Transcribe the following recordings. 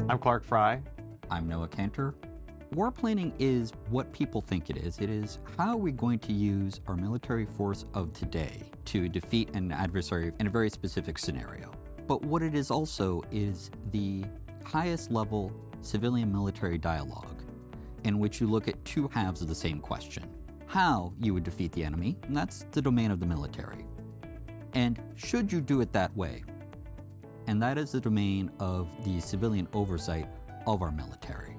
I'm Clark Frye. I'm Noah Kanter. War planning is what people think it is. It is how are we going to use our military force of today to defeat an adversary in a very specific scenario. But what it is also is the highest level civilian-military dialogue in which you look at two halves of the same question. How you would defeat the enemy, and that's the domain of the military. And should you do it that way? And that is the domain of the civilian oversight of our military.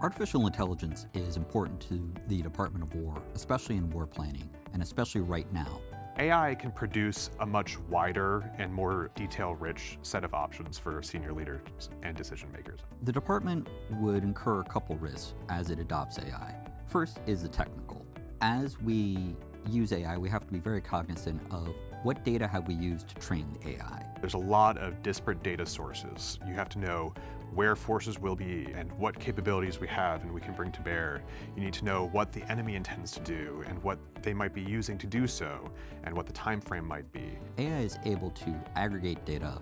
Artificial intelligence is important to the Department of War, especially in war planning, and especially right now. AI can produce a much wider and more detail-rich set of options for senior leaders and decision makers. The department would incur a couple risks as it adopts AI. First is the technical. As we use AI, we have to be very cognizant of what data have we used to train the AI. There's a lot of disparate data sources. You have to know where forces will be and what capabilities we have and we can bring to bear. You need to know what the enemy intends to do and what they might be using to do so and what the time frame might be. AI is able to aggregate data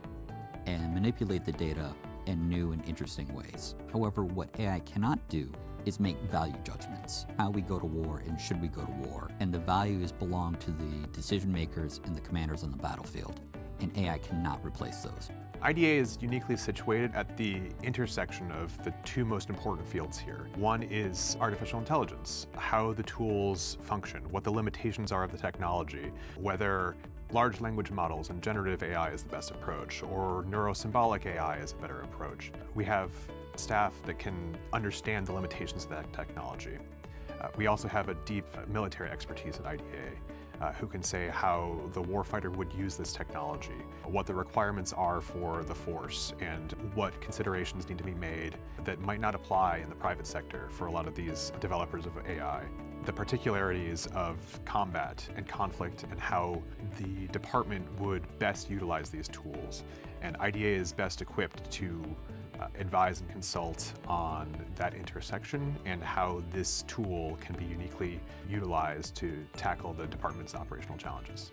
and manipulate the data in new and interesting ways. However, what AI cannot do is make value judgments. How we go to war and should we go to war. And the values belong to the decision makers and the commanders on the battlefield. And AI cannot replace those. IDA is uniquely situated at the intersection of the two most important fields here. One is artificial intelligence, how the tools function, what the limitations are of the technology, whether large language models and generative AI is the best approach, or neurosymbolic AI is a better approach. We have staff that can understand the limitations of that technology. We also have a deep military expertise at IDA who can say how the warfighter would use this technology, what the requirements are for the force, and what considerations need to be made that might not apply in the private sector for a lot of these developers of AI. The particularities of combat and conflict and how the department would best utilize these tools. And IDA is best equipped to advise and consult on that intersection and how this tool can be uniquely utilized to tackle the department's operational challenges.